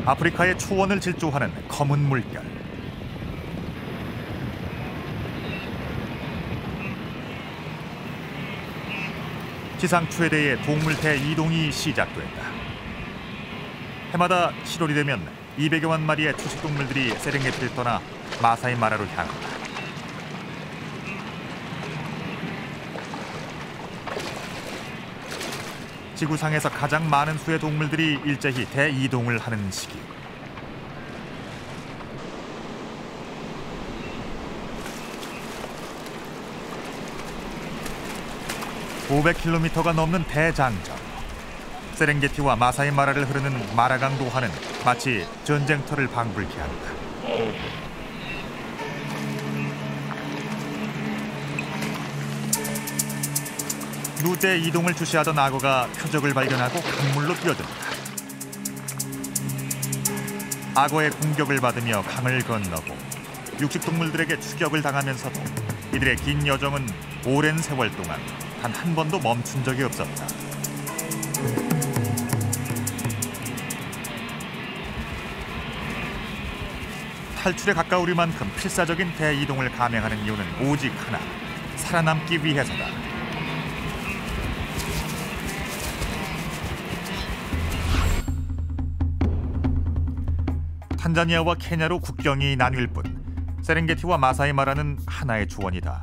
아프리카의 초원을 질주하는 검은 물결. 지상 최대의 동물 대이동이 시작된다. 해마다 7월이 되면 200여만 마리의 초식동물들이 세렝게티를 떠나 마사이 마라로 향한다. 지구상에서 가장 많은 수의 동물들이 일제히 대이동을 하는 시기. (500km가) 넘는 대장정. 세렝게티와 마사이 마라를 흐르는 마라강 도하는 마치 전쟁터를 방불케 한다. 누대 이동을 주시하던 악어가 표적을 발견하고 강물로 뛰어든다. 악어의 공격을 받으며 강을 건너고 육식동물들에게 추격을 당하면서도 이들의 긴 여정은 오랜 세월 동안 단 한 번도 멈춘 적이 없었다. 탈출에 가까우리 만큼 필사적인 대이동을 감행하는 이유는 오직 하나, 살아남기 위해서다. 탄자니아와 케냐로 국경이 나뉠 뿐 세렝게티와 마사이 마라는 하나의 초원이다.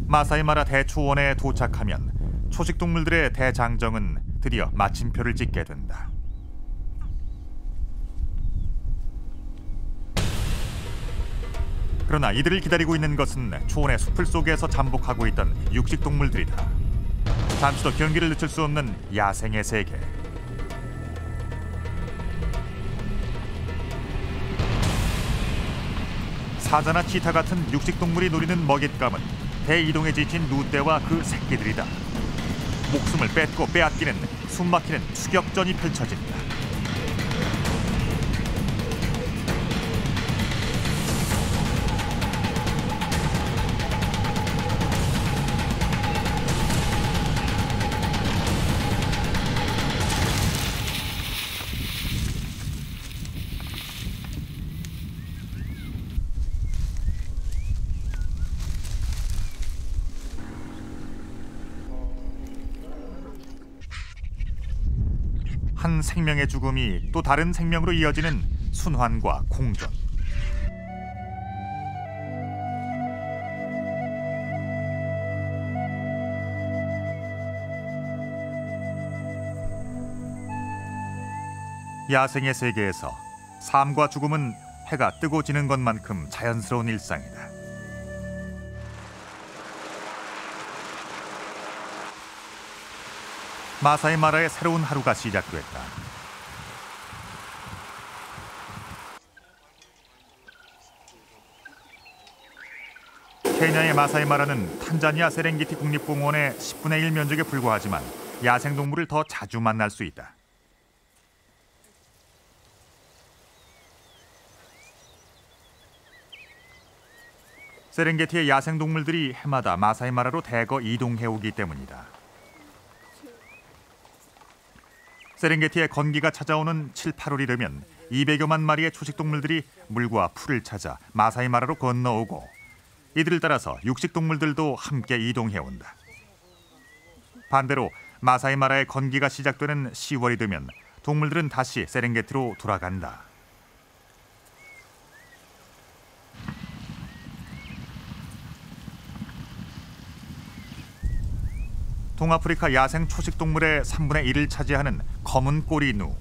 마사이 마라 대초원에 도착하면 초식동물들의 대장정은 드디어 마침표를 찍게 된다. 그러나 이들을 기다리고 있는 것은 초원의 숲을 속에서 잠복하고 있던 육식동물들이다. 잠시도 경기를 늦출 수 없는 야생의 세계. 사자나 치타 같은 육식동물이 노리는 먹잇감은 대이동에 지친 누떼와 그 새끼들이다. 목숨을 뺏고 빼앗기는 숨막히는 추격전이 펼쳐진다. 한 생명의 죽음이 또 다른 생명으로 이어지는 순환과 공존. 야생의 세계에서 삶과 죽음은 해가 뜨고 지는 것만큼 자연스러운 일상이다. 마사이 마라의 새로운 하루가 시작됐다. 케냐의 마사이 마라는 탄자니아 세렝게티 국립공원의 10분의 1 면적에 불과하지만 야생동물을 더 자주 만날 수 있다. 세렝게티의 야생동물들이 해마다 마사이 마라로 대거 이동해오기 때문이다. 세렝게티의 건기가 찾아오는 7, 8월이 되면 200여만 마리의 초식동물들이 물과 풀을 찾아 마사이 마라로 건너오고 이들을 따라서 육식동물들도 함께 이동해온다. 반대로 마사이 마라의 건기가 시작되는 10월이 되면 동물들은 다시 세렝게티로 돌아간다. 동아프리카 야생 초식동물의 3분의 1을 차지하는 검은 꼬리 누.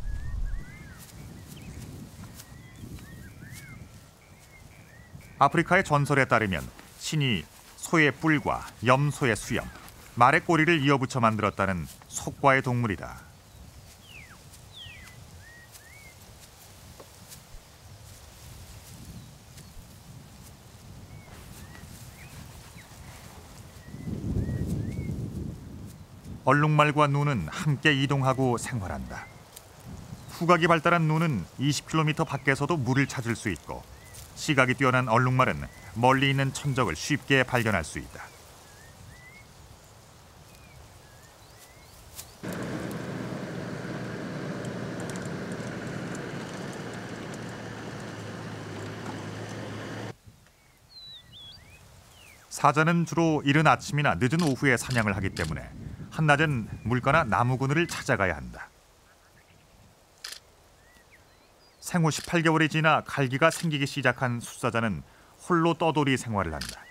아프리카의 전설에 따르면 신이 소의 뿔과 염소의 수염, 말의 꼬리를 이어붙여 만들었다는 속과의 동물이다. 얼룩말과 누는 함께 이동하고 생활한다. 후각이 발달한 누는 20km 밖에서도 물을 찾을 수 있고 시각이 뛰어난 얼룩말은 멀리 있는 천적을 쉽게 발견할 수 있다. 사자는 주로 이른 아침이나 늦은 오후에 사냥을 하기 때문에 한낮엔 물가나 나무 그늘을 찾아가야 한다. 생후 18개월이 지나 갈기가 생기기 시작한 숫사자는 홀로 떠돌이 생활을 한다.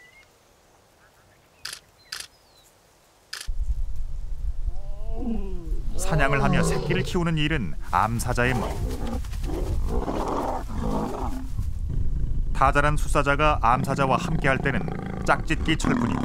사냥을 하며 새끼를 키우는 일은 암사자의 목. 다자란 숫사자가 암사자와 함께할 때는 짝짓기 철뿐이다.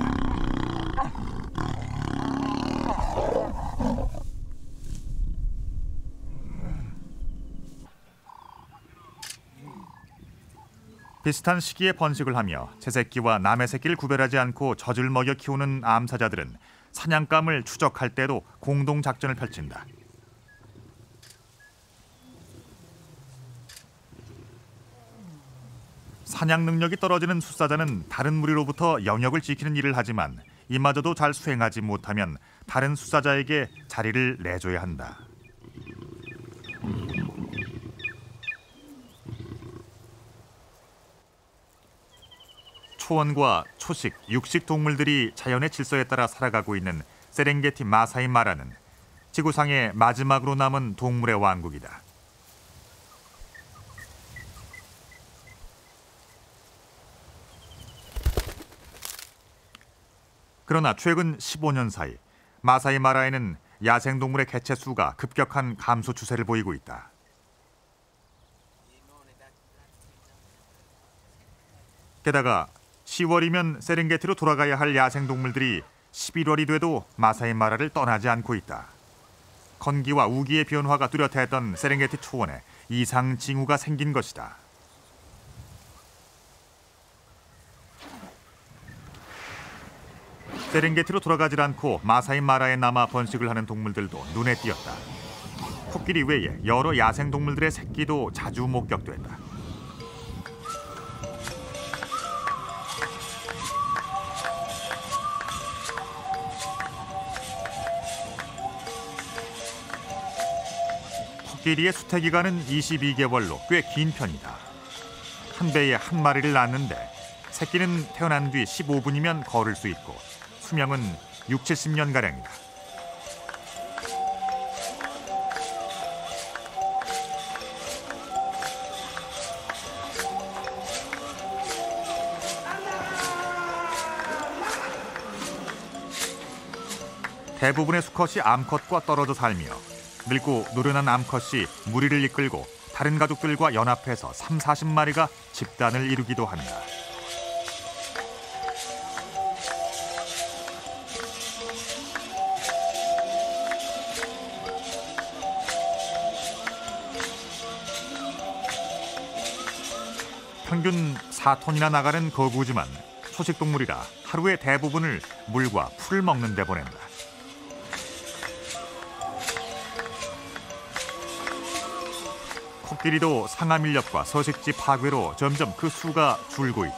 비슷한 시기에 번식을 하며 새새끼와 남의 새끼를 구별하지 않고 젖을 먹여 키우는 암사자들은 사냥감을 추적할 때도 공동 작전을 펼친다. 사냥 능력이 떨어지는 숫사자는 다른 무리로부터 영역을 지키는 일을 하지만 이마저도 잘 수행하지 못하면 다른 숫사자에게 자리를 내줘야 한다. 초원과 초식, 육식 동물들이 자연의 질서에 따라 살아가고 있는 세렝게티 마사이 마라는 지구상의 마지막으로 남은 동물의 왕국이다. 그러나 최근 15년 사이 마사이 마라에는 야생동물의 개체 수가 급격한 감소 추세를 보이고 있다. 게다가 10월이면 세렝게티로 돌아가야 할 야생동물들이 11월이 돼도 마사이 마라를 떠나지 않고 있다. 건기와 우기의 변화가 뚜렷했던 세렝게티 초원에 이상 징후가 생긴 것이다. 세렝게티로 돌아가질 않고 마사이 마라에 남아 번식을 하는 동물들도 눈에 띄었다. 코끼리 외에 여러 야생동물들의 새끼도 자주 목격됐다. 코끼리의 수태 기간은 22개월로 꽤 긴 편이다. 한 배에 한 마리를 낳는데 새끼는 태어난 뒤 15분이면 걸을 수 있고 수명은 6, 70년가량이다. 대부분의 수컷이 암컷과 떨어져 살며 늙고 노련한 암컷이 무리를 이끌고 다른 가족들과 연합해서 3, 40마리가 집단을 이루기도 한다. 평균 4톤이나 나가는 거구지만 초식동물이라 하루의 대부분을 물과 풀을 먹는 데 보낸다. 코끼리도 상암 인력과 서식지 파괴로 점점 그 수가 줄고 있다.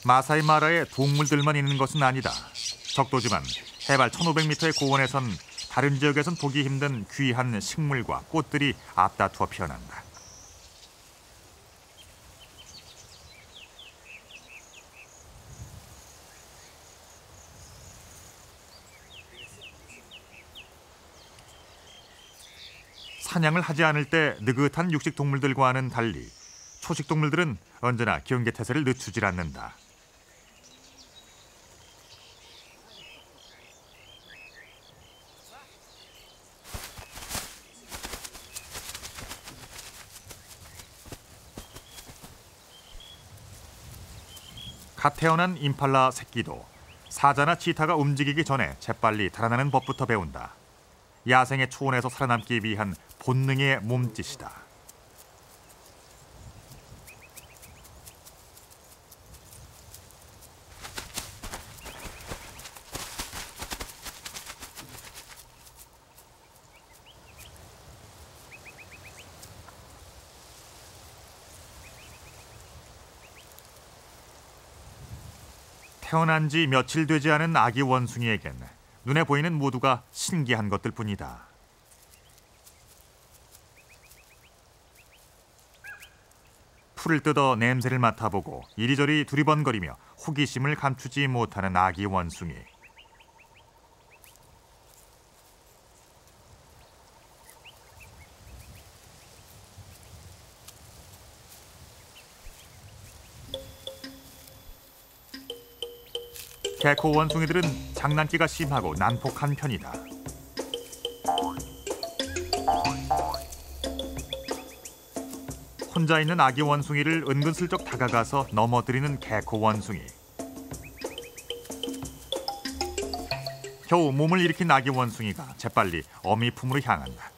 마사이 마라에 동물들만 있는 것은 아니다. 적도지만 해발 1500m의 고원에선 다른 지역에선 보기 힘든 귀한 식물과 꽃들이 앞다투어 피어난다. 사냥을 하지 않을 때 느긋한 육식 동물들과는 달리 초식 동물들은 언제나 경계태세를 늦추질 않는다. 갓 태어난 임팔라 새끼도 사자나 치타가 움직이기 전에 재빨리 달아나는 법부터 배운다. 야생의 초원에서 살아남기 위한 본능의 몸짓이다. 태어난 지 며칠 되지 않은 아기 원숭이에겐 눈에 보이는 모두가 신기한 것들 뿐이다. 풀을 뜯어 냄새를 맡아보고 이리저리 두리번거리며 호기심을 감추지 못하는 아기 원숭이. 개코 원숭이들은 장난기가 심하고 난폭한 편이다. 혼자 있는 아기 원숭이를 은근슬쩍 다가가서 넘어뜨리는 개코 원숭이. 겨우 몸을 일으킨 아기 원숭이가 재빨리 어미 품으로 향한다.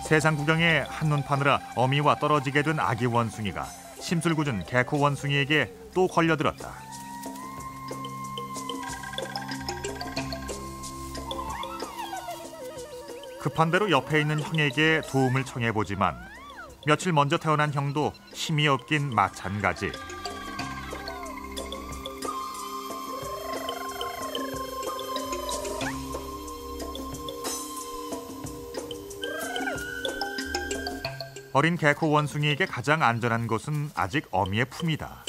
세상 구경에 한눈 파느라 어미와 떨어지게 된 아기 원숭이가 심술궂은 개코 원숭이에게 또 걸려들었다. 급한 대로 옆에 있는 형에게 도움을 청해보지만 며칠 먼저 태어난 형도 힘이 없긴 마찬가지. 어린 개코 원숭이에게 가장 안전한 곳은 아직 어미의 품이다.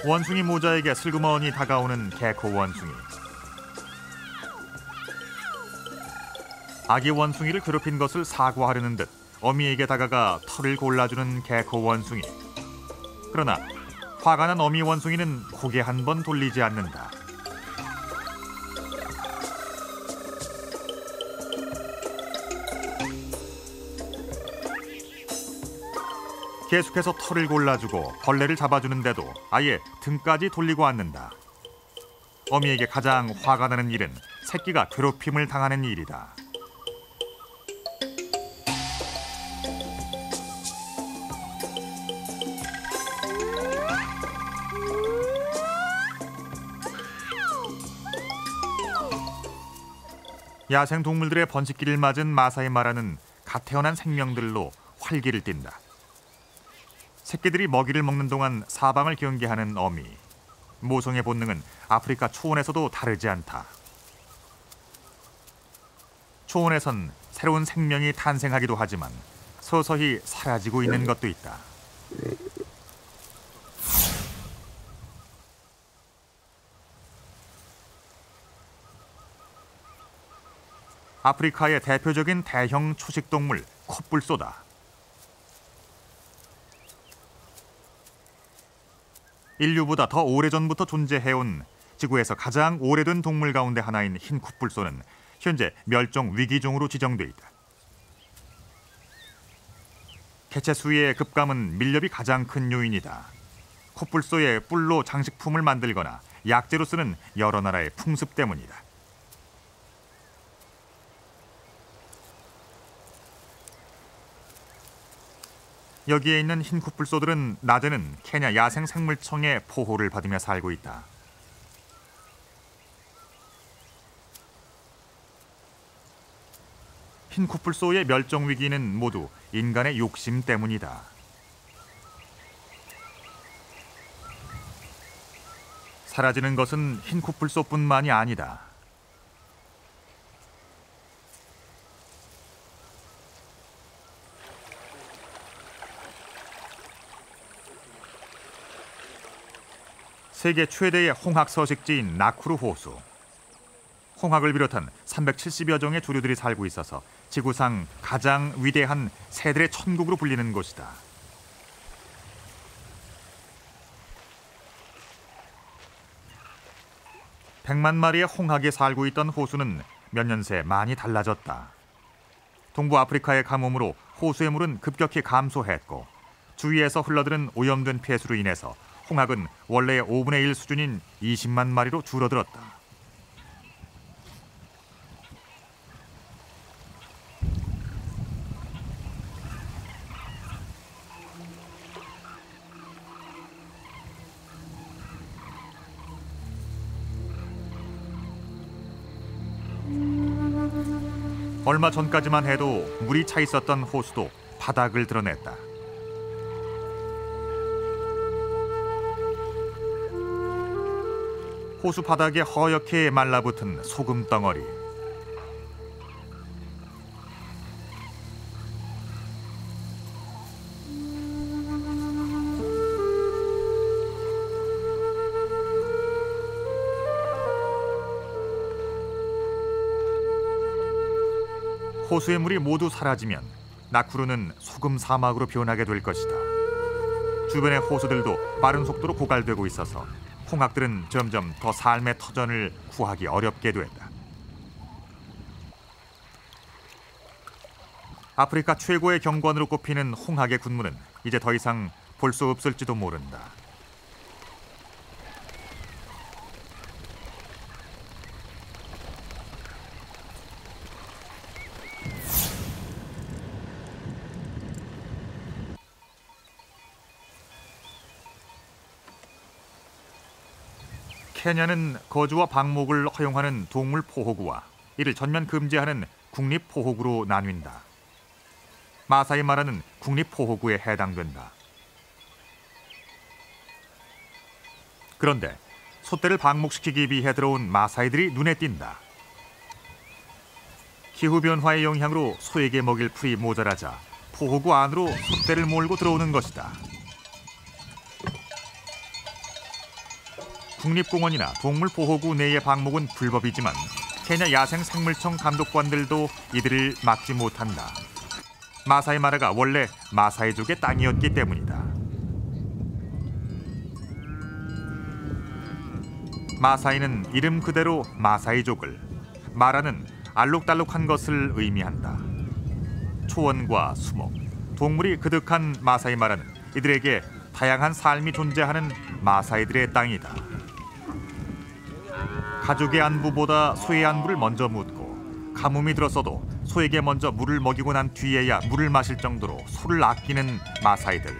원숭이 모자에게 슬그머니 다가오는 개코 원숭이. 아기 원숭이를 괴롭힌 것을 사과하려는 듯 어미에게 다가가 털을 골라주는 개코 원숭이. 그러나 화가 난 어미 원숭이는 고개 한 번 돌리지 않는다. 계속해서 털을 골라주고 벌레를 잡아주는데도 아예 등까지 돌리고 앉는다. 어미에게 가장 화가 나는 일은 새끼가 괴롭힘을 당하는 일이다. 야생 동물들의 번식기를 맞은 마사이 마라는 갓 태어난 생명들로 활기를 띈다. 새끼들이 먹이를 먹는 동안 사방을 경계하는 어미. 모성의 본능은 아프리카 초원에서도 다르지 않다. 초원에선 새로운 생명이 탄생하기도 하지만 서서히 사라지고 있는 것도 있다. 아프리카의 대표적인 대형 초식동물 코뿔소다. 인류보다 더 오래전부터 존재해온 지구에서 가장 오래된 동물 가운데 하나인 흰 코뿔소는 현재 멸종 위기종으로 지정돼 있다. 개체 수의 급감은 밀렵이 가장 큰 요인이다. 코뿔소의 뿔로 장식품을 만들거나 약재로 쓰는 여러 나라의 풍습 때문이다. 여기에 있는 흰 코뿔소들은 낮에는 케냐 야생생물청의 포호를 받으며 살고 있다. 흰 코뿔소의 멸종 위기는 모두 인간의 욕심 때문이다. 사라지는 것은 흰 코뿔소뿐만이 아니다. 세계 최대의 홍학 서식지인 나쿠루 호수. 홍학을 비롯한 370여 종의 조류들이 살고 있어서 지구상 가장 위대한 새들의 천국으로 불리는 곳이다. 백만 마리의 홍학이 살고 있던 호수는 몇 년 새 많이 달라졌다. 동부 아프리카의 가뭄으로 호수의 물은 급격히 감소했고 주위에서 흘러드는 오염된 폐수로 인해서 홍학은 원래의 5분의 1 수준인 20만 마리로 줄어들었다. 얼마 전까지만 해도 물이 차 있었던 호수도 바닥을 드러냈다. 호수 바닥에 허옇게 말라붙은 소금 덩어리. 호수의 물이 모두 사라지면 나쿠루는 소금 사막으로 변하게 될 것이다. 주변의 호수들도 빠른 속도로 고갈되고 있어서 홍학들은 점점 더 삶의 터전을 구하기 어렵게 됐다. 아프리카 최고의 경관으로 꼽히는 홍학의 군무는 이제 더 이상 볼 수 없을지도 모른다. 케냐는 거주와 방목을 허용하는 동물 포호구와 이를 전면 금지하는 국립 포호구로 나뉜다. 마사이 마라는 국립 포호구에 해당된다. 그런데 소떼를 방목시키기 위해 들어온 마사이들이 눈에 띈다. 기후 변화의 영향으로 소에게 먹일 풀이 모자라자 포호구 안으로 소떼를 몰고 들어오는 것이다. 국립공원이나 동물보호구 내의 방목은 불법이지만 케냐 야생생물청 감독관들도 이들을 막지 못한다. 마사이 마라가 원래 마사이족의 땅이었기 때문이다. 마사이는 이름 그대로 마사이족을, 마라는 알록달록한 것을 의미한다. 초원과 수목, 동물이 그득한 마사이 마라는 이들에게 다양한 삶이 존재하는 마사이들의 땅이다. 가족의 안부보다 소의 안부를 먼저 묻고 가뭄이 들었어도 소에게 먼저 물을 먹이고 난 뒤에야 물을 마실 정도로 소를 아끼는 마사이들.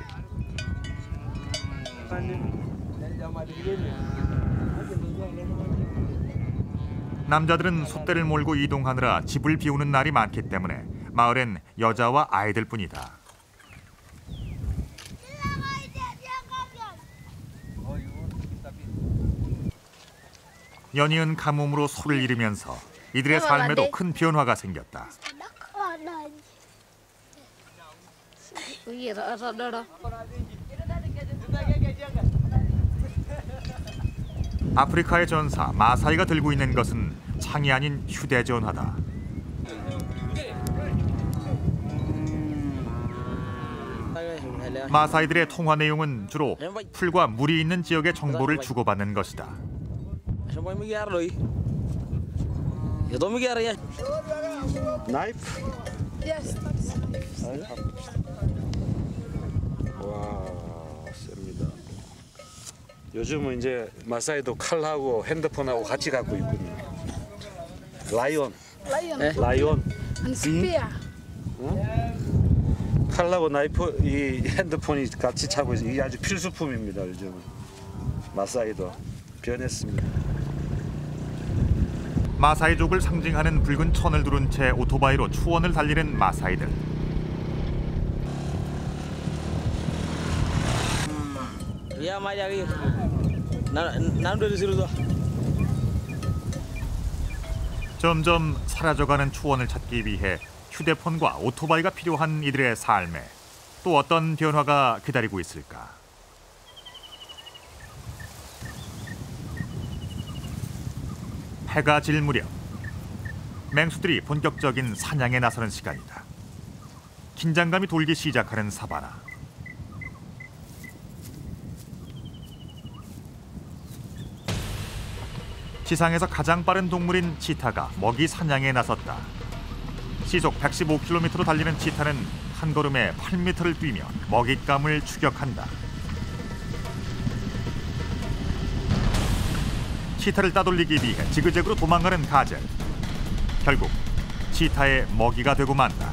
남자들은 소떼를 몰고 이동하느라 집을 비우는 날이 많기 때문에 마을엔 여자와 아이들뿐이다. 연이은 가뭄으로 소를 잃으면서 이들의 삶에도 큰 변화가 생겼다. 아프리카의 전사 마사이가 들고 있는 것은 창이 아닌 휴대전화다. 마사이들의 통화 내용은 주로 풀과 물이 있는 지역의 정보를 주고받는 것이다. 나이프? 와, 셉니다. 요즘은 이제 마사이도 칼하고 핸드폰하고 같이 갖고 있거든요. 라이온. 칼하고 나이프, 이 핸드폰이 같이 차고 있어요. 이게 아주 필수품입니다. 요즘은 마사이도 변했습니다. 마사이족을 상징하는 붉은 천을 두른 채 오토바이로 추원을 달리는 마사이들. 점점 사라져가는 추원을 찾기 위해 휴대폰과 오토바이가 필요한 이들의 삶에 또 어떤 변화가 기다리고 있을까? 해가 질 무렵 맹수들이 본격적인 사냥에 나서는 시간이다. 긴장감이 돌기 시작하는 사바나. 지상에서 가장 빠른 동물인 치타가 먹이 사냥에 나섰다. 시속 115km로 달리는 치타는 한 걸음에 8m를 뛰며 먹잇감을 추격한다. 치타를 따돌리기 위해 지그재그로 도망가는 가젤. 결국 치타의 먹이가 되고 만다.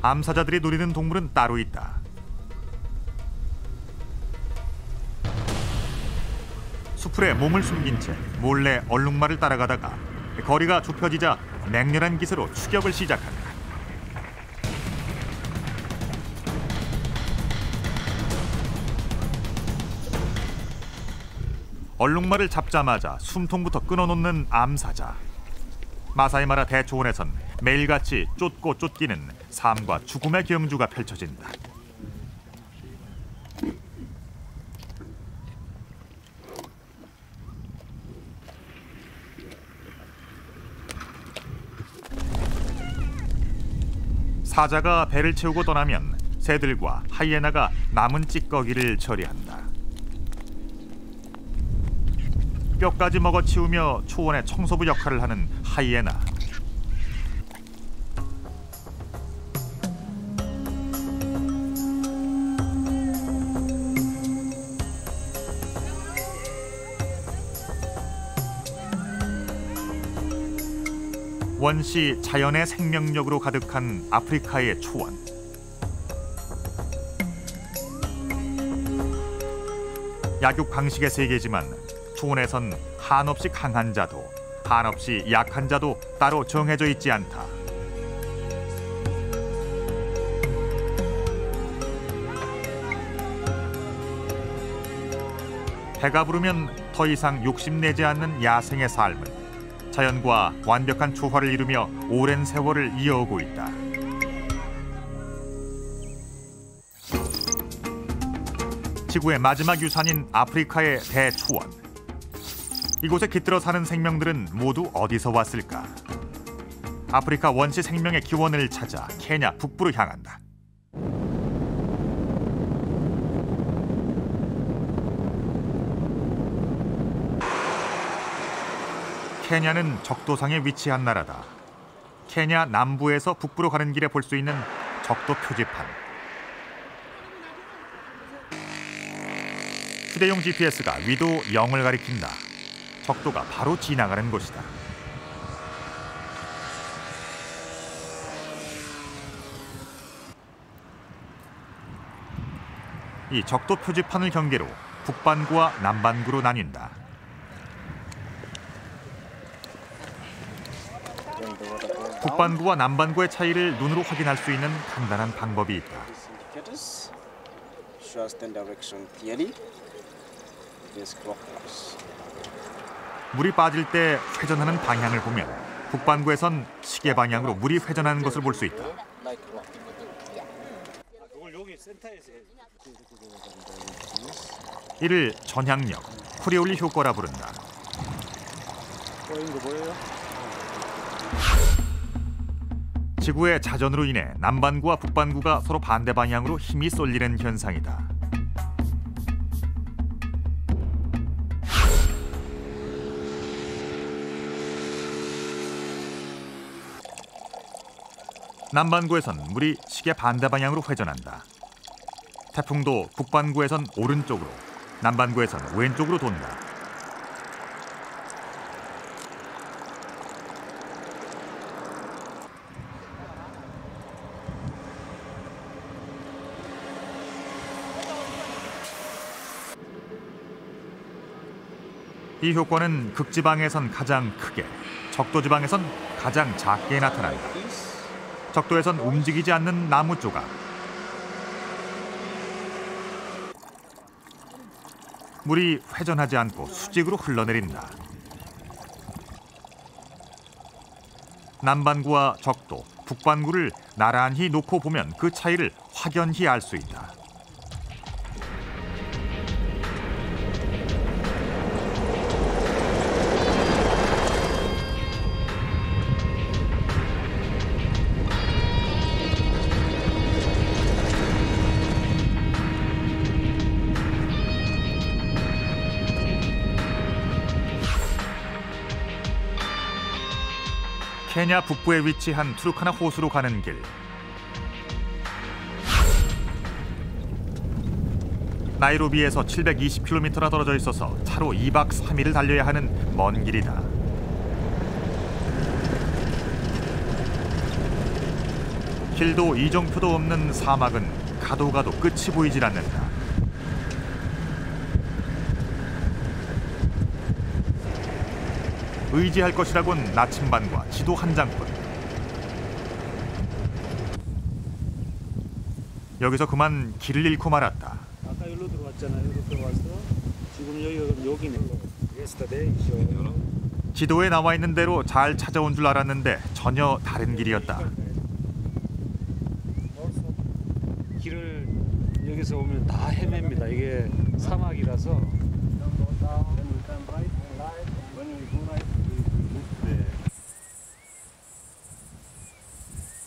암사자들이 노리는 동물은 따로 있다. 수풀에 몸을 숨긴 채 몰래 얼룩말을 따라가다가 거리가 좁혀지자 맹렬한 기세로 추격을 시작한다. 얼룩말을 잡자마자 숨통부터 끊어놓는 암사자. 마사이마라 대초원에선 매일같이 쫓고 쫓기는 삶과 죽음의 경주가 펼쳐진다. 사자가 배를 채우고 떠나면 새들과 하이에나가 남은 찌꺼기를 처리한다. 뼈까지 먹어치우며 초원의 청소부 역할을 하는 하이에나. 원시 자연의 생명력으로 가득한 아프리카의 초원. 약육 방식의 세계지만 초원에선 한없이 강한 자도 한없이 약한 자도 따로 정해져 있지 않다. 배가 부르면 더 이상 욕심내지 않는 야생의 삶은 자연과 완벽한 조화를 이루며 오랜 세월을 이어오고 있다. 지구의 마지막 유산인 아프리카의 대초원. 이곳에 깃들어 사는 생명들은 모두 어디서 왔을까? 아프리카 원시 생명의 기원을 찾아 케냐 북부로 향한다. 케냐는 적도상에 위치한 나라다. 케냐 남부에서 북부로 가는 길에 볼 수 있는 적도 표지판. 휴대용 GPS가 위도 0을 가리킨다. 적도가 바로 지나가는 곳이다. 이 적도 표지판을 경계로 북반구와 남반구로 나뉜다. 북반구와 남반구의 차이를 눈으로 확인할 수 있는 간단한 방법이 있다. 물이 빠질 때 회전하는 방향을 보면 북반구에선 시계 방향으로 물이 회전하는 것을 볼 수 있다. 이를 전향력, 코리올리 효과라 부른다. 지구의 자전으로 인해 남반구와 북반구가 서로 반대 방향으로 힘이 쏠리는 현상이다. 남반구에선 물이 시계 반대 방향으로 회전한다. 태풍도 북반구에선 오른쪽으로, 남반구에선 왼쪽으로 돈다. 이 효과는 극지방에선 가장 크게, 적도지방에선 가장 작게 나타난다. 적도에선 움직이지 않는 나무 조각. 물이 회전하지 않고 수직으로 흘러내린다. 남반구와 적도, 북반구를 나란히 놓고 보면 그 차이를 확연히 알 수 있다. 케냐 북부에 위치한 투르카나 호수로 가는 길. 나이로비에서 720km나 떨어져 있어서 차로 2박 3일을 달려야 하는 먼 길이다. 길도 이정표도 없는 사막은 가도 가도 끝이 보이질 않는다. 의지할 것이라곤 나침반과 지도 한 장뿐. 여기서 그만 길을 잃고 말았다. 아까 여기로 들어왔잖아요. 여기로 들어와서 지금 여기는 지도에 나와 있는 대로 잘 찾아온 줄 알았는데 전혀 다른 길이었다. 길을 여기서 오면 다 헤맵니다. 이게 사막이라서.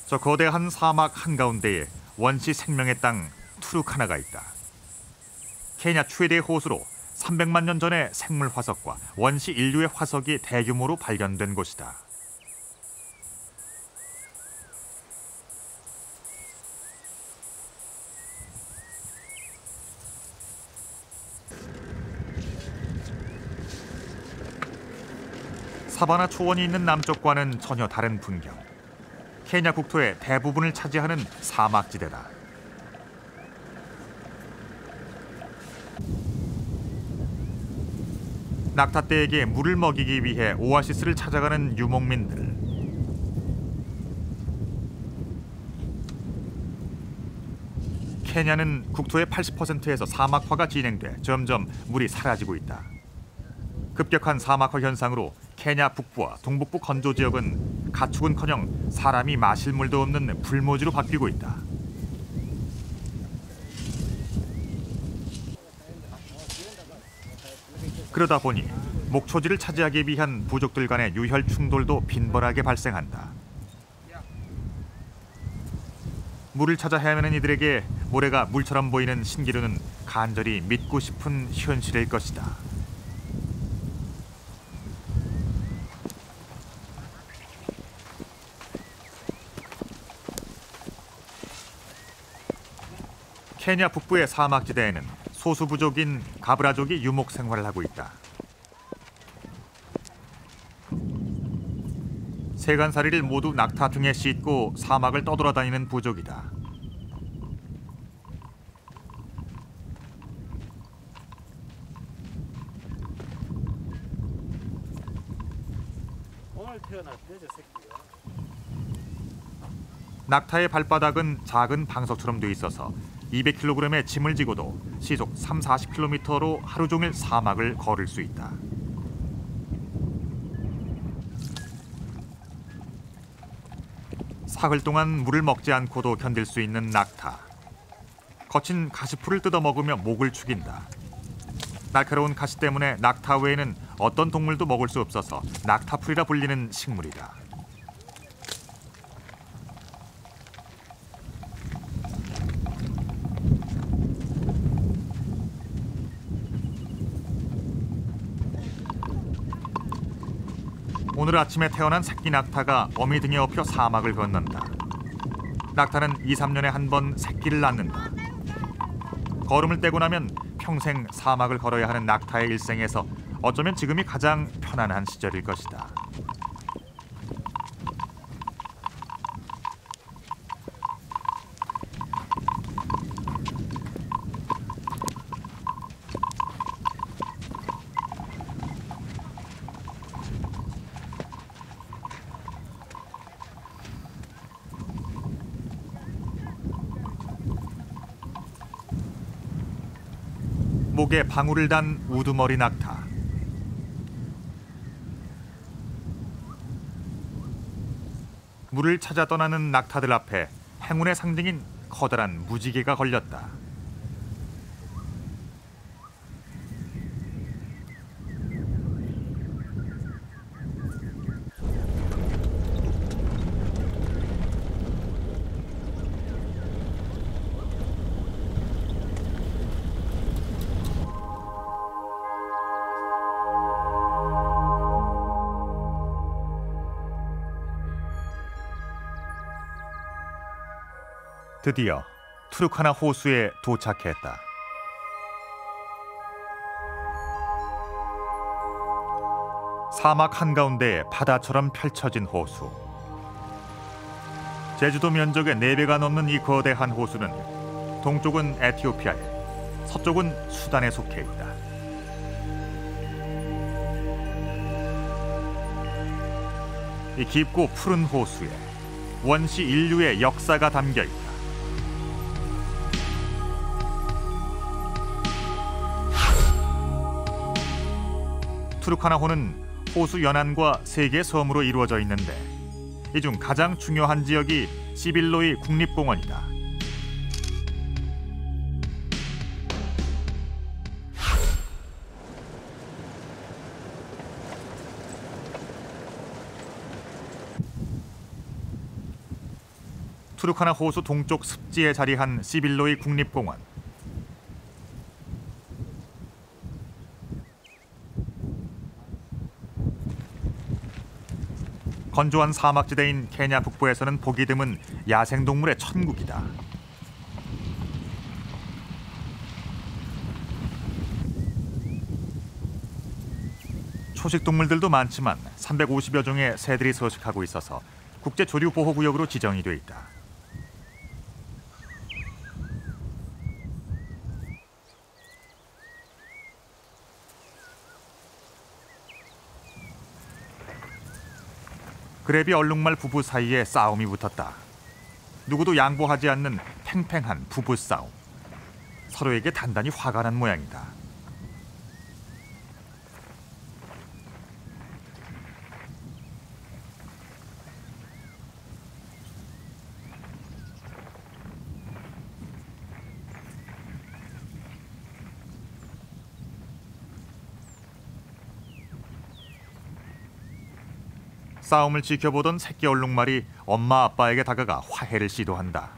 저 거대한 사막 한가운데에 원시 생명의 땅 투르카나가 있다. 케냐 최대 호수로 300만 년 전에 생물 화석과 원시 인류의 화석이 대규모로 발견된 곳이다. 사바나 초원이 있는 남쪽과는 전혀 다른 풍경. 케냐 국토의 대부분을 차지하는 사막지대다. 낙타떼에게 물을 먹이기 위해 오아시스를 찾아가는 유목민들. 케냐는 국토의 80%에서 사막화가 진행돼 점점 물이 사라지고 있다. 급격한 사막화 현상으로 케냐 북부와 동북부 건조 지역은 가축은커녕 사람이 마실 물도 없는 풀모지로 바뀌고 있다. 그러다 보니 목초지를 차지하기 위한 부족들 간의 유혈 충돌도 빈번하게 발생한다. 물을 찾아 헤매는 이들에게 모래가 물처럼 보이는 신기루는 간절히 믿고 싶은 현실일 것이다. 케냐 북부의 사막지대에는 소수 부족인 가브라족이 유목 생활을 하고 있다. 세간살이를 모두 낙타 등에 싣고 사막을 떠돌아다니는 부족이다. 오늘 태어났대 저 새끼가. 낙타의 발바닥은 작은 방석처럼 돼 있어서 200kg의 짐을 지고도 시속 30-40km로 하루 종일 사막을 걸을 수 있다. 사흘 동안 물을 먹지 않고도 견딜 수 있는 낙타. 거친 가시풀을 뜯어 먹으며 목을 축인다. 날카로운 가시 때문에 낙타 외에는 어떤 동물도 먹을 수 없어서 낙타풀이라 불리는 식물이다. 오늘 아침에 태어난 새끼 낙타가 어미 등에 업혀 사막을 건넌다. 낙타는 2-3년에 한 번 새끼를 낳는다. 걸음을 떼고 나면 평생 사막을 걸어야 하는 낙타의 일생에서 어쩌면 지금이 가장 편안한 시절일 것이다. 목에 방울을 단 우두머리 낙타. 물을 찾아 떠나는 낙타들 앞에 행운의 상징인 커다란 무지개가 걸렸다. 드디어 투르카나 호수에 도착했다. 사막 한가운데 바다처럼 펼쳐진 호수. 제주도 면적의 4배가 넘는 이 거대한 호수는 동쪽은 에티오피아에, 서쪽은 수단에 속해 있다. 이 깊고 푸른 호수에 원시 인류의 역사가 담겨 있다. 투르카나호는 호수 연안과 3개의 섬으로 이루어져 있는데 이 중 가장 중요한 지역이 시빌로이 국립공원이다. 투르카나 호수 동쪽 습지에 자리한 시빌로이 국립공원. 건조한 사막지대인 케냐 북부에서는 보기 드문 야생동물의 천국이다. 초식동물들도 많지만 350여 종의 새들이 서식하고 있어서 국제 조류 보호구역으로 지정이 돼 있다. 그래비 얼룩말 부부 사이에 싸움이 붙었다. 누구도 양보하지 않는 팽팽한 부부 싸움. 서로에게 단단히 화가 난 모양이다. 싸움을 지켜보던 새끼 얼룩말이 엄마 아빠에게 다가가 화해를 시도한다.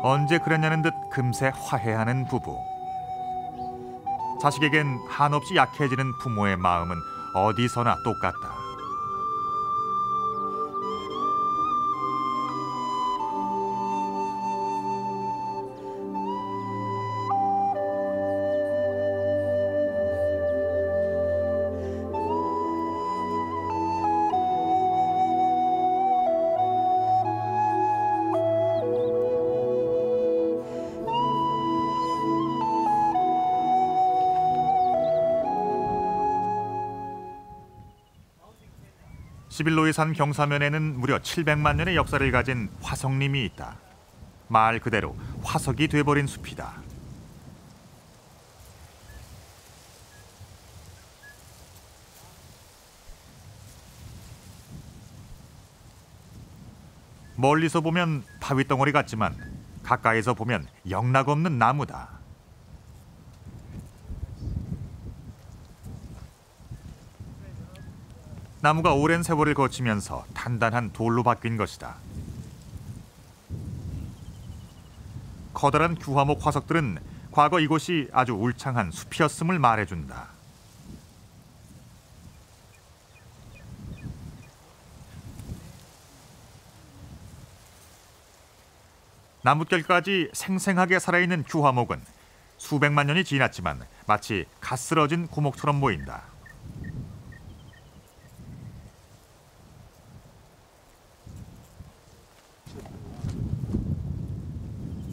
언제 그랬냐는 듯 금세 화해하는 부부. 자식에겐 한없이 약해지는 부모의 마음은 어디서나 똑같다. 시빌로이 산 경사면에는 무려 700만 년의 역사를 가진 화석림이 있다. 말 그대로 화석이 돼버린 숲이다. 멀리서 보면 바위덩어리 같지만 가까이서 보면 영락없는 나무다. 나무가 오랜 세월을 거치면서 단단한 돌로 바뀐 것이다. 커다란 규화목 화석들은 과거 이곳이 아주 울창한 숲이었음을 말해준다. 나뭇결까지 생생하게 살아있는 규화목은 수백만 년이 지났지만 마치 가스러진 고목처럼 보인다.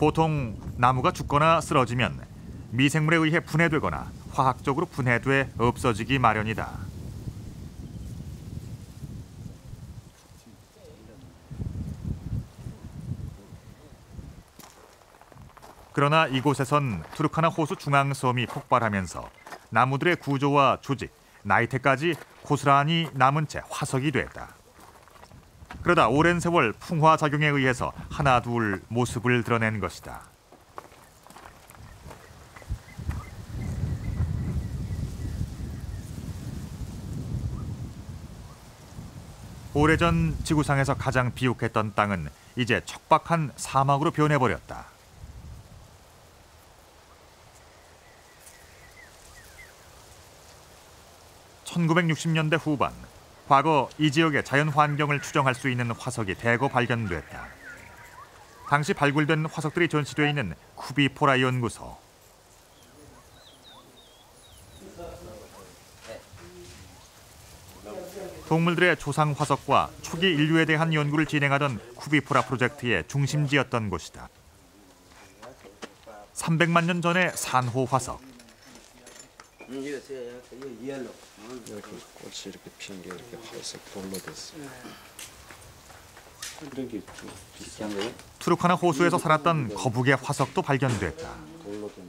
보통 나무가 죽거나 쓰러지면 미생물에 의해 분해되거나 화학적으로 분해돼 없어지기 마련이다. 그러나 이곳에선 투르카나 호수 중앙섬이 폭발하면서 나무들의 구조와 조직, 나이테까지 고스란히 남은 채 화석이 됐다. 그러다 오랜 세월 풍화작용에 의해서 하나둘 모습을 드러낸 것이다. 오래전 지구상에서 가장 비옥했던 땅은 이제 척박한 사막으로 변해버렸다. (1960년대) 후반 과거 이 지역의 자연 환경을 추정할 수 있는 화석이 대거 발견됐다. 당시 발굴된 화석들이 전시되어 있는 쿠비포라 연구소. 동물들의 조상 화석과 초기 인류에 대한 연구를 진행하던 쿠비포라 프로젝트의 중심지였던 곳이다. 300만 년 전의 산호 화석. 이렇게 꽃이 이렇게 핀 게 이렇게 회색 돌로 됐어. 이런 게 비슷한 거예요? 투르카나 호수에서 살았던 거북의 화석도 발견됐다. 돌로 된.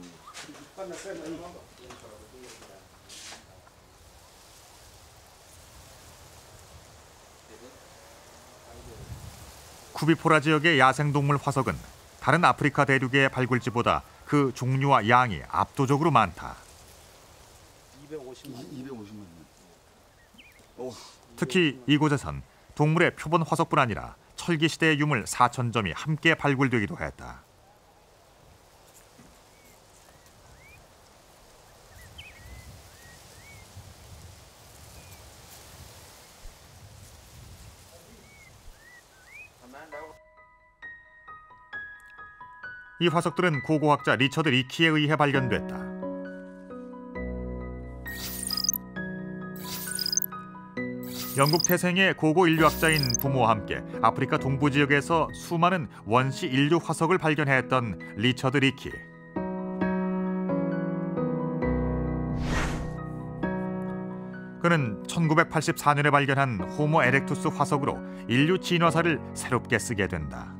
쿠비포라 지역의 야생동물 화석은 다른 아프리카 대륙의 발굴지보다 그 종류와 양이 압도적으로 많다. 250만 년. 특히 이곳에선 동물의 표본 화석뿐 아니라 철기 시대의 유물 4,000점이 함께 발굴되기도 했다. 이 화석들은 고고학자 리처드 리키에 의해 발견됐다. 영국 태생의 고고 인류학자인 부모와 함께 아프리카 동부 지역에서 수많은 원시 인류 화석을 발견했던 리처드 리키. 그는 1984년에 발견한 호모 에렉투스 화석으로 인류 진화사를 새롭게 쓰게 된다.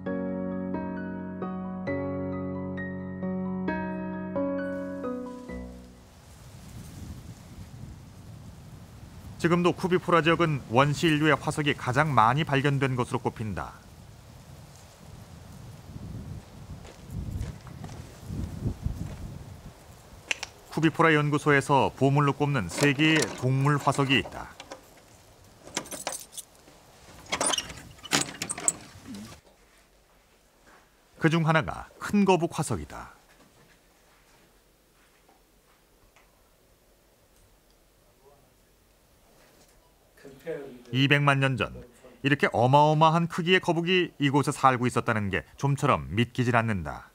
지금도 쿠비포라 지역은 원시 인류의 화석이 가장 많이 발견된 것으로 꼽힌다. 쿠비포라 연구소에서 보물로 꼽는 3개의 동물 화석이 있다. 그중 하나가 큰 거북 화석이다. 200만 년 전 이렇게 어마어마한 크기의 거북이 이곳에 살고 있었다는 게 좀처럼 믿기질 않는다.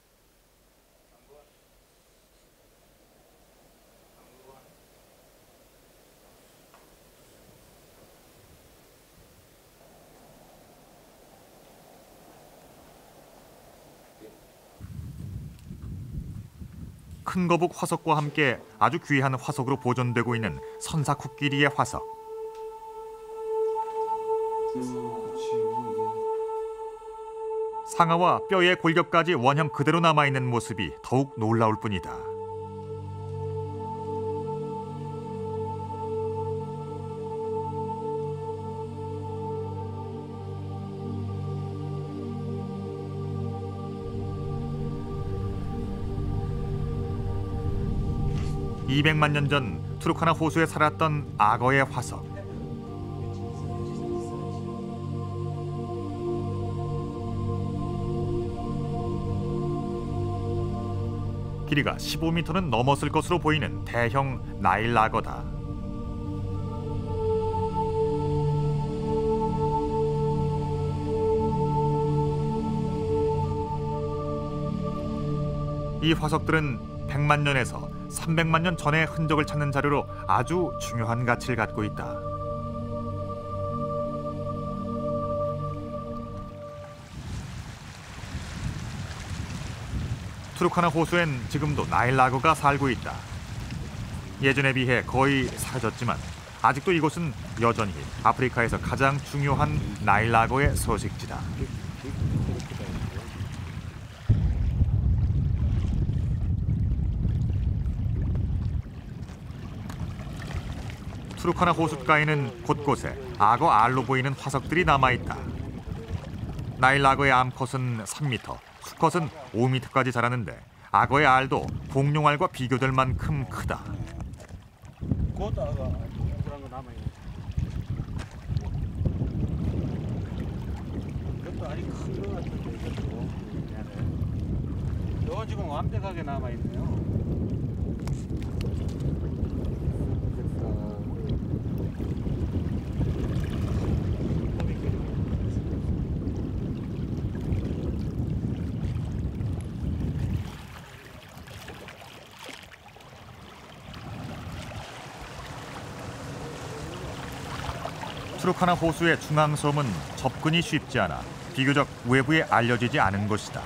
큰 거북 화석과 함께 아주 귀한 화석으로 보존되고 있는 선사코끼리의 화석. 상아와 뼈의 골격까지 원형 그대로 남아있는 모습이 더욱 놀라울 뿐이다. (200만 년 전) 투르카나 호수에 살았던 악어의 화석. 길이가 15m는 넘었을 것으로 보이는 대형 나일 악어다. 이 화석들은 100만 년에서 300만 년 전의 흔적을 찾는 자료로 아주 중요한 가치를 갖고 있다. 투르카나 호수엔 지금도 나일 악어가 살고 있다. 예전에 비해 거의 사라졌지만 아직도 이곳은 여전히 아프리카에서 가장 중요한 나일 악어의 서식지다. 투르카나 호숫가에는 곳곳에 악어 알로 보이는 화석들이 남아있다. 나일 악어의 암컷은 3m, 수컷은 5m까지 자라는데 악어의 알도 공룡알과 비교될 만큼 크다. 곧 악어 그런 거 남아있네. 이것도 아직 큰 거 같은데 이것도. 이거 지금 완벽하게 남아있네요. 투르카나 호수의 중앙섬은 접근이 쉽지 않아 비교적 외부에 알려지지 않은 곳이다.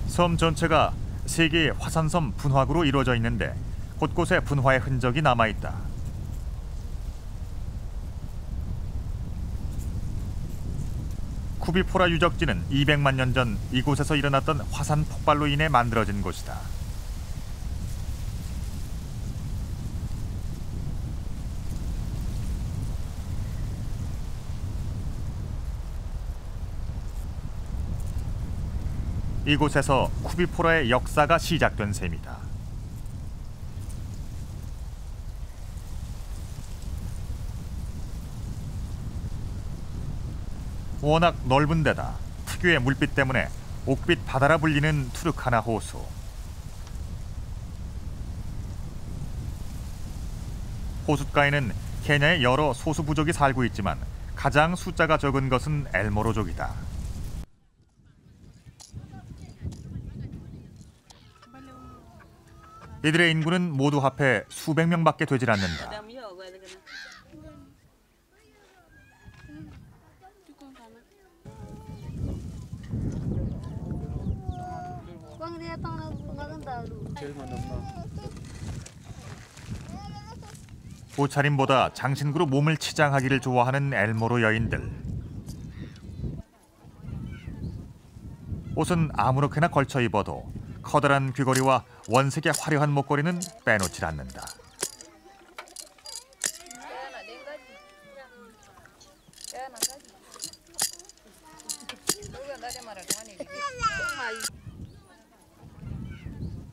섬 전체가 세 개의 화산섬 분화구로 이루어져 있는데 곳곳에 분화의 흔적이 남아있다. 쿠비포라 유적지는 200만 년 전 이곳에서 일어났던 화산 폭발로 인해 만들어진 곳이다. 이곳에서 쿠비포라의 역사가 시작된 셈이다. 워낙 넓은 데다 특유의 물빛 때문에 옥빛 바다라 불리는 투르카나 호수. 호숫가에는 케냐의 여러 소수 부족이 살고 있지만 가장 숫자가 적은 것은 엘모로족이다. 이들의 인구는 모두 합해 수백 명밖에 되질 않는다. 옷차림보다 장신구로 몸을 치장하기를 좋아하는 엘모로 여인들. 옷은 아무렇게나 걸쳐 입어도 커다란 귀걸이와 원색의 화려한 목걸이는 빼놓질 않는다.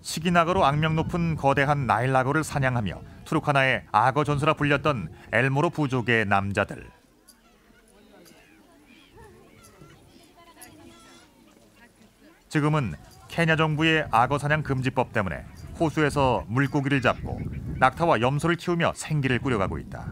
시기나거로 악명 높은 거대한 나일 악어를 사냥하며 투르카나의 악어 전수라 불렸던 엘모로 부족의 남자들. 지금은 케냐 정부의 악어 사냥 금지법 때문에 호수에서 물고기를 잡고 낙타와 염소를 키우며 생기를 꾸려가고 있다.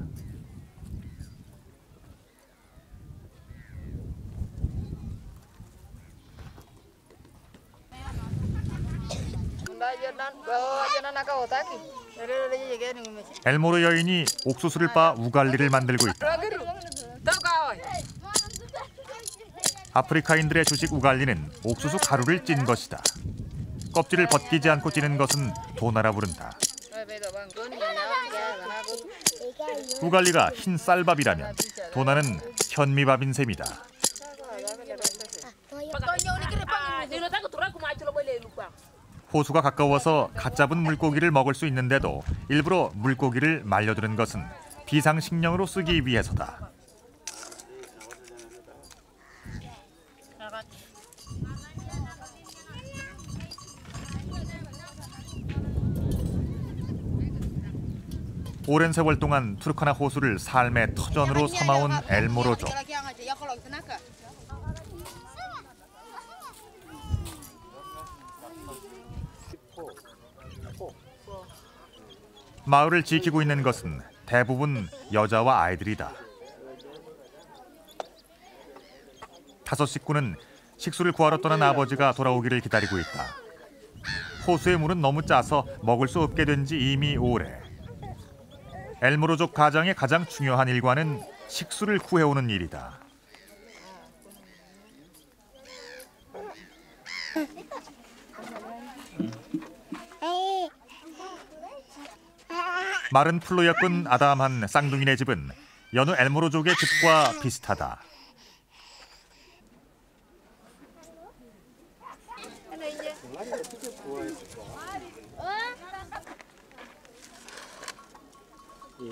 엘모로 여인이 옥수수를 빻아 우갈리를 만들고 있다. 아프리카인들의 주식 우갈리는 옥수수 가루를 찐 것이다. 껍질을 벗기지 않고 찌는 것은 도나라 부른다. 우갈리가 흰 쌀밥이라면 도나는 현미밥인 셈이다. 호수가 가까워서 갓 잡은 물고기를 먹을 수 있는데도 일부러 물고기를 말려두는 것은 비상식량으로 쓰기 위해서다. 오랜 세월 동안 투르카나 호수를 삶의 터전으로 삼아온 엘모로족. 마을을 지키고 있는 것은 대부분 여자와 아이들이다. 5 식구는 식수를 구하러 떠난 아버지가 돌아오기를 기다리고 있다. 호수의 물은 너무 짜서 먹을 수 없게 된 지 이미 오래. 엘모로족 가장의 가장 중요한 일과는 식수를 구해오는 일이다. 마른 풀로 엮은 아담한 쌍둥이네 집은 여느 엘모로족의 집과 비슷하다. 이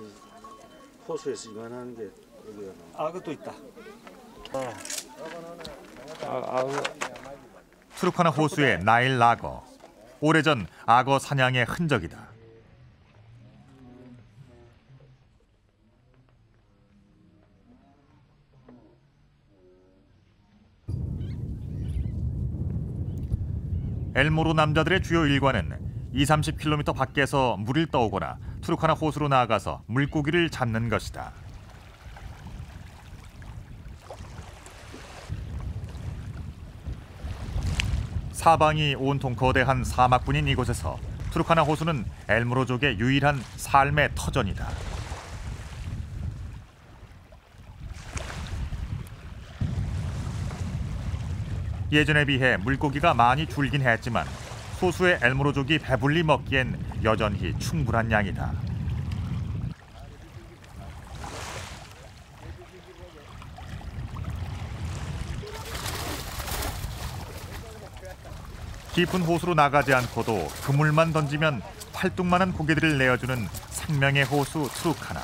호수에서 이만한 게 여기가 악어도 있다. 투르카나 호수의 나일 악어. 오래전 악어 사냥의 흔적이다. 엘모로 남자들의 주요 일과는 20-30km 밖에서 물을 떠오거나 투르카나 호수로 나아가서 물고기를 잡는 것이다. 사방이 온통 거대한 사막뿐인 이곳에서 투르카나 호수는 엘무로족의 유일한 삶의 터전이다. 예전에 비해 물고기가 많이 줄긴 했지만 소수의 엘무로족이 배불리 먹기엔 여전히 충분한 양이다. 깊은 호수로 나가지 않고도 그물만 던지면 팔뚝만한 고기들을 내어주는 생명의 호수 투르카나.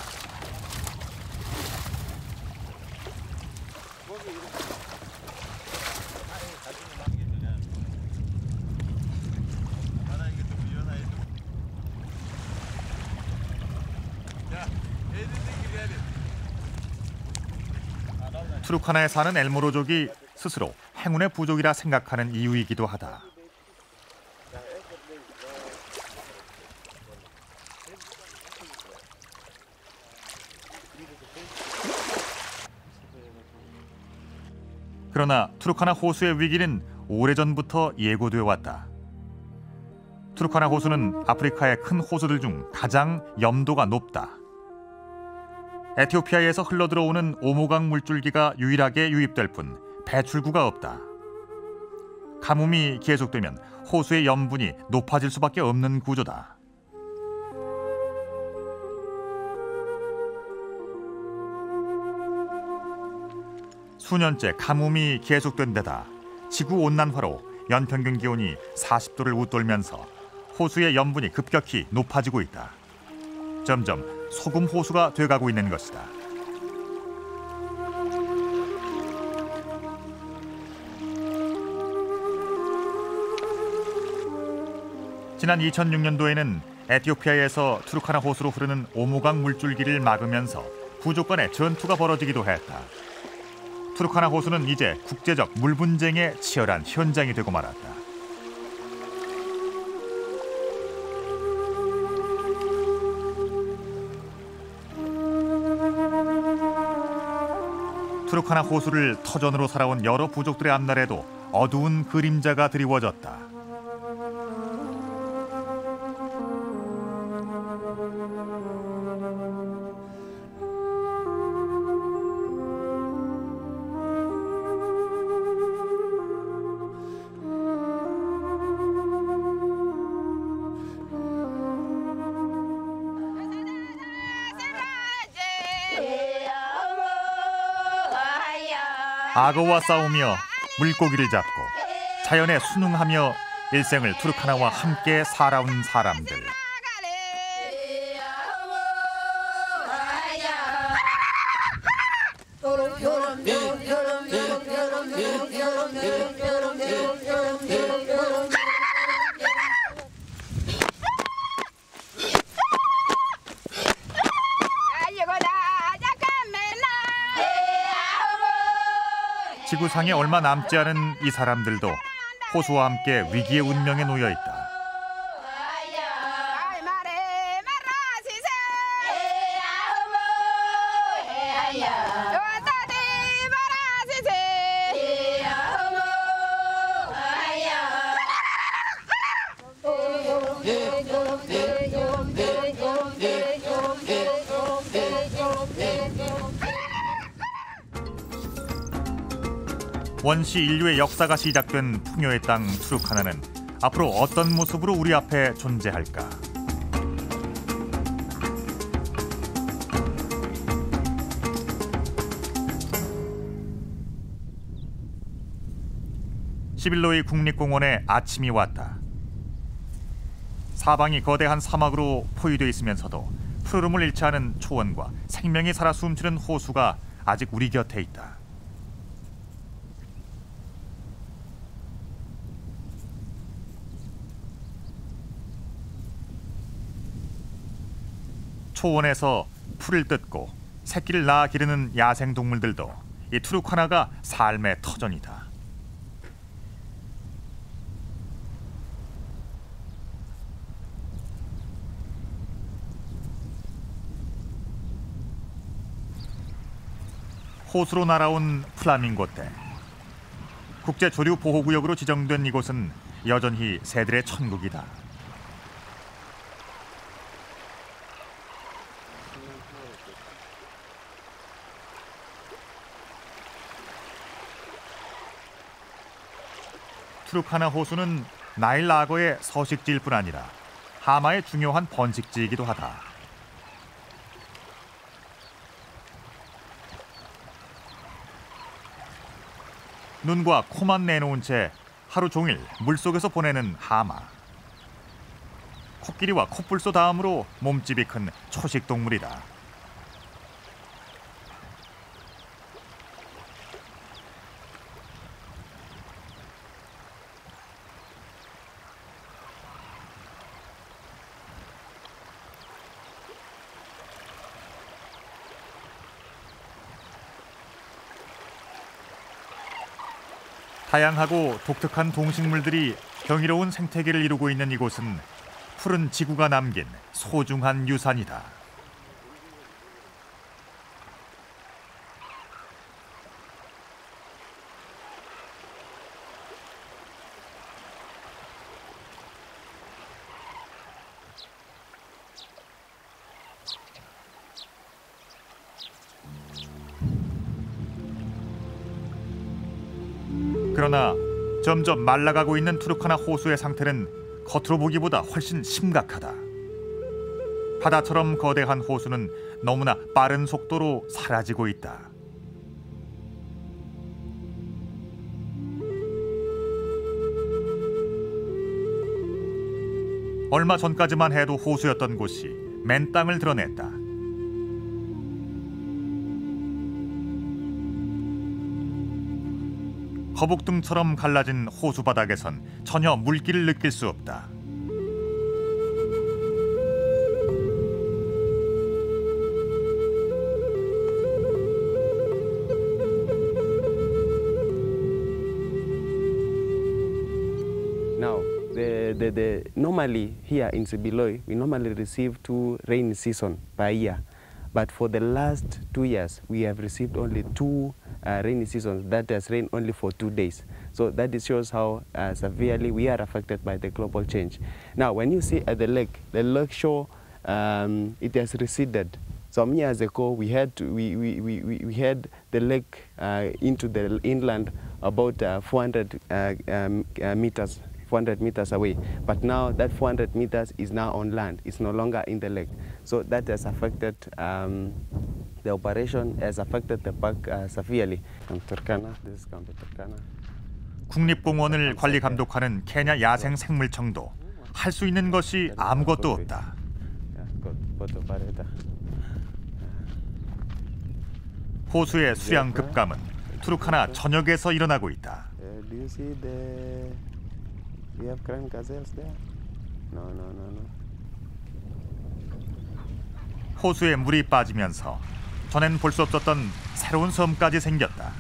투르카나에 사는 엘무로족이 스스로 행운의 부족이라 생각하는 이유이기도 하다. 그러나 투르카나 호수의 위기는 오래전부터 예고되어 왔다. 투르카나 호수는 아프리카의 큰 호수들 중 가장 염도가 높다. 에티오피아에서 흘러들어오는 오모강 물줄기가 유일하게 유입될 뿐 배출구가 없다. 가뭄이 계속되면 호수의 염분이 높아질 수밖에 없는 구조다. 수년째 가뭄이 계속된 데다 지구온난화로 연평균 기온이 40도를 웃돌면서 호수의 염분이 급격히 높아지고 있다. 점점 소금 호수가 돼가고 있는 것이다. 지난 2006년도에는 에티오피아에서 투르카나 호수로 흐르는 오모강 물줄기를 막으면서 부족 간의 전투가 벌어지기도 했다. 투르카나 호수는 이제 국제적 물 분쟁의 치열한 현장이 되고 말았다. 투르카나 호수를 터전으로 살아온 여러 부족들의 앞날에도 어두운 그림자가 드리워졌다. 악어와 싸우며 물고기를 잡고 자연에 순응하며 일생을 투르카나와 함께 살아온 사람들. 지구상에 얼마 남지 않은 이 사람들도 호수와 함께 위기의 운명에 놓여 있다. 원시 인류의 역사가 시작된 풍요의 땅 투르카나는 앞으로 어떤 모습으로 우리 앞에 존재할까? 시빌로이 국립공원에 아침이 왔다. 사방이 거대한 사막으로 포위되어 있으면서도 푸르름을 잃지 않은 초원과 생명이 살아 숨쉬는 호수가 아직 우리 곁에 있다. 초원에서 풀을 뜯고 새끼를 낳아 기르는 야생 동물들도 이 투르카나가 삶의 터전이다. 호수로 날아온 플라밍고 떼. 국제 조류 보호구역으로 지정된 이곳은 여전히 새들의 천국이다. 투르카나 호수는 나일 악어의 서식지일 뿐 아니라 하마의 중요한 번식지이기도 하다. 눈과 코만 내놓은 채 하루 종일 물속에서 보내는 하마. 코끼리와 코뿔소 다음으로 몸집이 큰 초식 동물이다. 다양하고 독특한 동식물들이 경이로운 생태계를 이루고 있는 이곳은 푸른 지구가 남긴 소중한 유산이다. 그러나 점점 말라가고 있는 투르카나 호수의 상태는 겉으로 보기보다 훨씬 심각하다. 바다처럼 거대한 호수는 너무나 빠른 속도로 사라지고 있다. 얼마 전까지만 해도 호수였던 곳이 맨땅을 드러냈다. 거북등처럼 갈라진 호수 바닥에선 전혀 물기를 느낄 수 없다. Now, normally here in Sibiloy, we normally receive 2 rainy seasons per year. But for the last 2 years, we have received only 2 rainy seasons that has rained only for 2 days. So that shows how severely we are affected by the global change. Now, when you see at the lake shore, it has receded. Some years ago, we had the lake into the inland about 400 meters away. But now that 400 meters is now on land. It's no longer in the lake. So that has affected the operation, has affected the park severely. Turkana, this is Campo Turkana. 국립공원을 관리 감독하는 케냐 야생생물청도 할 수 있는 것이 아무것도 없다. 호수의 수량 급감은 투르카나 전역에서 일어나고 있다. Do you see we have crown gazelles there? No. 호수에 물이 빠지면서 전엔 볼 수 없었던 새로운 섬까지 생겼다.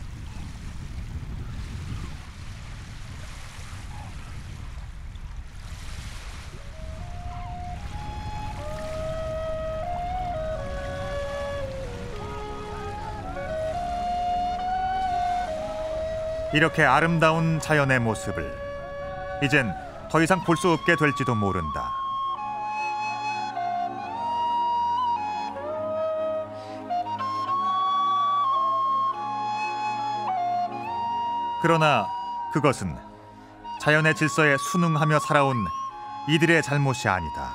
이렇게 아름다운 자연의 모습을 이젠 더 이상 볼 수 없게 될지도 모른다. 그러나 그것은 자연의 질서에 순응하며 살아온 이들의 잘못이 아니다.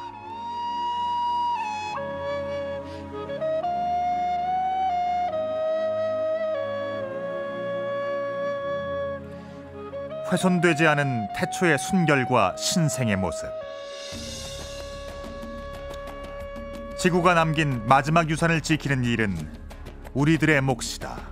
훼손되지 않은 태초의 순결과 신생의 모습. 지구가 남긴 마지막 유산을 지키는 일은 우리들의 몫이다.